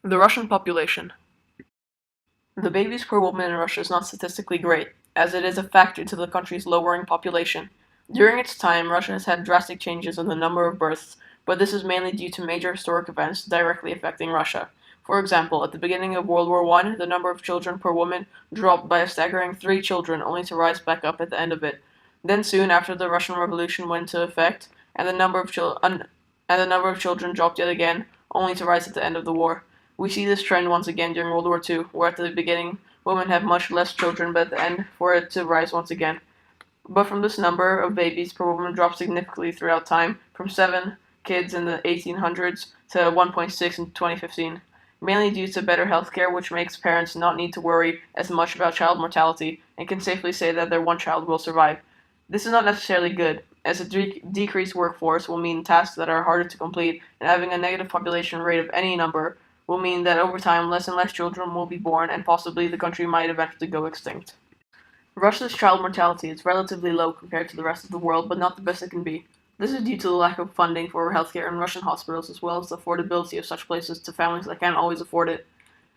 The Russian population. The babies per woman in Russia is not statistically great, as it is a factor to the country's lowering population. During its time, Russia has had drastic changes in the number of births, but this is mainly due to major historic events directly affecting Russia. For example, at the beginning of World War I, the number of children per woman dropped by a staggering 3 children, only to rise back up at the end of it. Then soon after, the Russian Revolution went into effect, and the number of children dropped yet again, only to rise at the end of the war. We see this trend once again during World War II, where at the beginning women have much less children, but at the end for it to rise once again. But from this number of babies per woman dropped significantly throughout time, from 7 kids in the 1800s to 1.6 in 2015, mainly due to better healthcare, which makes parents not need to worry as much about child mortality and can safely say that their one child will survive. This is not necessarily good, as a decreased workforce will mean tasks that are harder to complete, and having a negative population rate of any number will mean that over time less and less children will be born, and possibly the country might eventually go extinct. Russia's child mortality is relatively low compared to the rest of the world, but not the best it can be. This is due to the lack of funding for healthcare in Russian hospitals, as well as the affordability of such places to families that can't always afford it.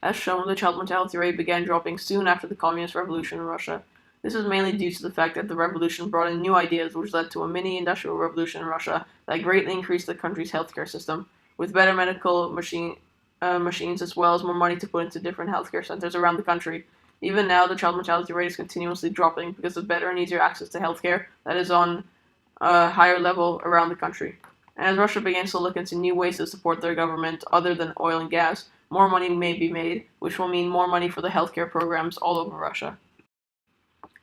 As shown, the child mortality rate began dropping soon after the Communist Revolution in Russia. This was mainly due to the fact that the revolution brought in new ideas, which led to a mini-industrial revolution in Russia that greatly increased the country's healthcare system, with better medical machines as well as more money to put into different healthcare centers around the country. Even now, the child mortality rate is continuously dropping because of better and easier access to healthcare that is on a higher level around the country. And as Russia begins to look into new ways to support their government other than oil and gas, more money may be made, which will mean more money for the healthcare programs all over Russia.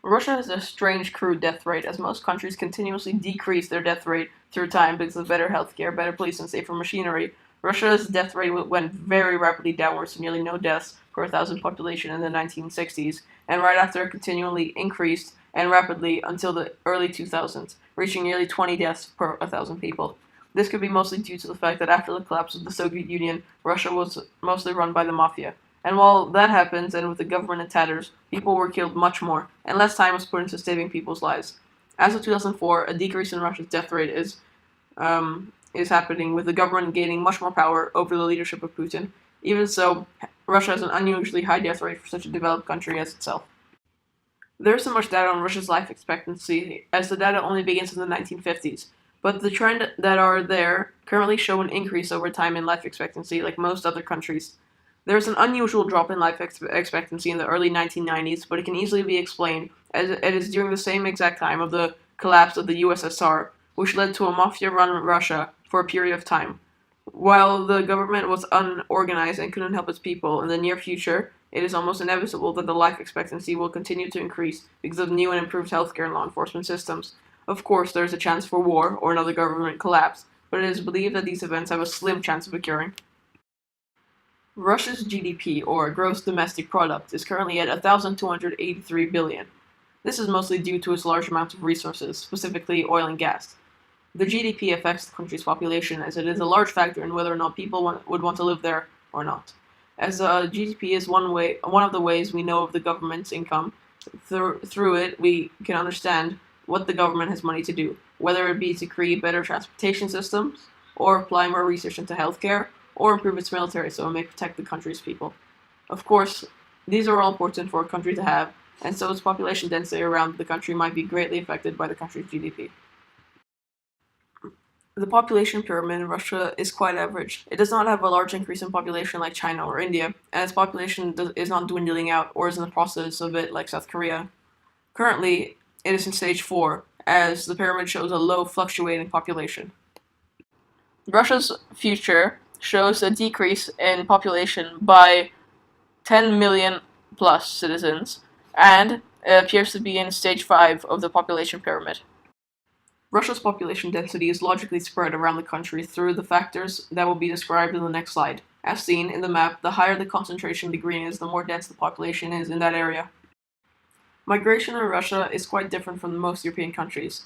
Russia has a strange crude death rate, as most countries continuously decrease their death rate through time because of better healthcare, better police, and safer machinery. Russia's death rate went very rapidly downwards to nearly no deaths per 1,000 population in the 1960s, and right after it continually increased and rapidly until the early 2000s, reaching nearly 20 deaths per 1,000 people. This could be mostly due to the fact that after the collapse of the Soviet Union, Russia was mostly run by the mafia. And while that happens, and with the government in tatters, people were killed much more, and less time was put into saving people's lives. As of 2004, a decrease in Russia's death rate is happening, with the government gaining much more power over the leadership of Putin. Even so, Russia has an unusually high death rate for such a developed country as itself. There is so much data on Russia's life expectancy, as the data only begins in the 1950s, but the trend that are there currently show an increase over time in life expectancy, like most other countries. There is an unusual drop in life expectancy in the early 1990s, but it can easily be explained, as it is during the same exact time of the collapse of the USSR, which led to a mafia-run Russia for a period of time. While the government was unorganized and couldn't help its people, in the near future, it is almost inevitable that the life expectancy will continue to increase because of new and improved healthcare and law enforcement systems. Of course, there is a chance for war or another government collapse, but it is believed that these events have a slim chance of occurring. Russia's GDP, or gross domestic product, is currently at 1,283 billion. This is mostly due to its large amount of resources, specifically oil and gas. The GDP affects the country's population, as it is a large factor in whether or not people would want to live there or not. As GDP is one of the ways we know of the government's income. Through it, we can understand what the government has money to do, whether it be to create better transportation systems, or apply more research into healthcare, or improve its military so it may protect the country's people. Of course, these are all important for a country to have, and so its population density around the country might be greatly affected by the country's GDP. The population pyramid in Russia is quite average. It does not have a large increase in population like China or India, and its population is not dwindling out or is in the process of it like South Korea. Currently, it is in stage 4, as the pyramid shows a low fluctuating population. Russia's future shows a decrease in population by 10 million plus citizens, and it appears to be in stage 5 of the population pyramid. Russia's population density is logically spread around the country through the factors that will be described in the next slide. As seen in the map, the higher the concentration of the green is, the more dense the population is in that area. Migration in Russia is quite different from most European countries,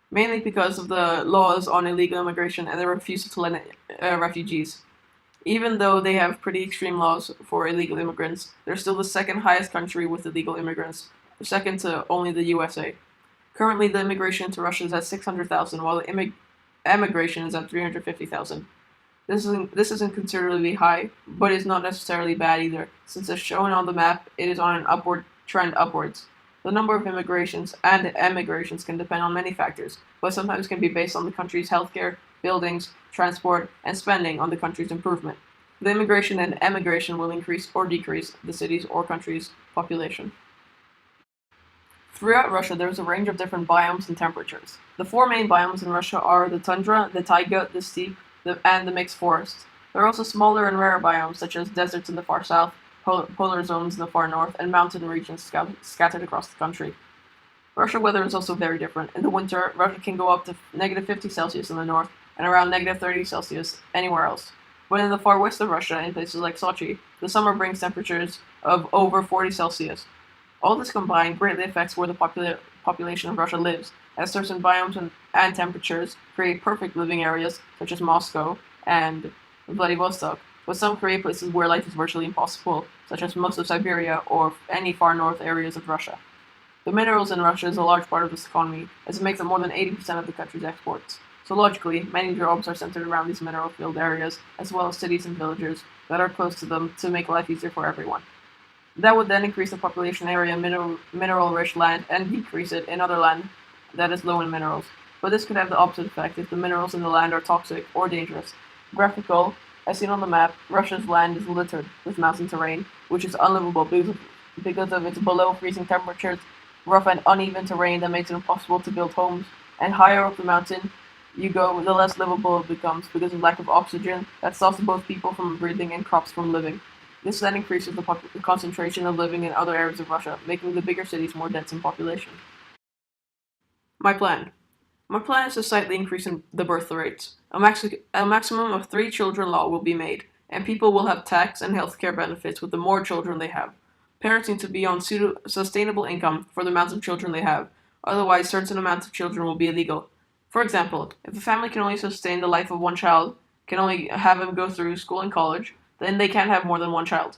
mainly because of the laws on illegal immigration and the refusal to let refugees. Even though they have pretty extreme laws for illegal immigrants, they're still the second highest country with illegal immigrants, second to only the USA. Currently, the immigration to Russia is at 600,000, while the emigration is at 350,000. This isn't considerably high, but is not necessarily bad either, since as shown on the map, it is on an upward trend upwards. The number of immigrations and emigrations can depend on many factors, but sometimes can be based on the country's healthcare, buildings, transport, and spending on the country's improvement. The immigration and emigration will increase or decrease the city's or country's population. Throughout Russia, there is a range of different biomes and temperatures. The four main biomes in Russia are the tundra, the taiga, the steppe, and the mixed forests. There are also smaller and rarer biomes, such as deserts in the far south, polar zones in the far north, and mountain regions scattered across the country. Russia weather is also very different. In the winter, Russia can go up to -50 Celsius in the north and around -30 Celsius anywhere else. But in the far west of Russia, in places like Sochi, the summer brings temperatures of over 40 Celsius. All this combined greatly affects where the population of Russia lives, as certain biomes and temperatures create perfect living areas, such as Moscow and Vladivostok, but some create places where life is virtually impossible, such as most of Siberia or any far north areas of Russia. The minerals in Russia is a large part of this economy, as it makes up more than 80% of the country's exports. So logically, many jobs are centered around these mineral-filled areas, as well as cities and villages that are close to them to make life easier for everyone. That would then increase the population area in mineral-rich land and decrease it in other land that is low in minerals. But this could have the opposite effect if the minerals in the land are toxic or dangerous. Graphical, as seen on the map, Russia's land is littered with mountain terrain, which is unlivable because of its below freezing temperatures, rough and uneven terrain that makes it impossible to build homes, and higher up the mountain you go, the less livable it becomes because of lack of oxygen that stops both people from breathing and crops from living. This then increases the concentration of living in other areas of Russia, making the bigger cities more dense in population. My plan. My plan is to slightly increase in the birth rates. A maximum of 3 children law will be made, and people will have tax and healthcare benefits with the more children they have. Parents need to be on sustainable income for the amount of children they have, otherwise certain amounts of children will be illegal. For example, if a family can only sustain the life of one child, can only have him go through school and college, then they can't have more than one child.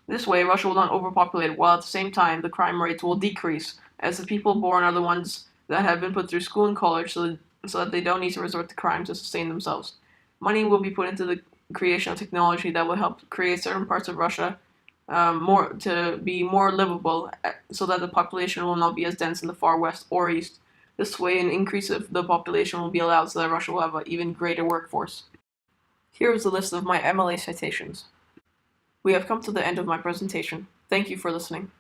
This way, Russia will not overpopulate, while at the same time the crime rates will decrease, as the people born are the ones that have been put through school and college so that they don't need to resort to crime to sustain themselves. Money will be put into the creation of technology that will help create certain parts of Russia more to be more livable, so that the population will not be as dense in the far west or east. This way, an increase of the population will be allowed so that Russia will have an even greater workforce. Here is a list of my MLA citations. We have come to the end of my presentation. Thank you for listening.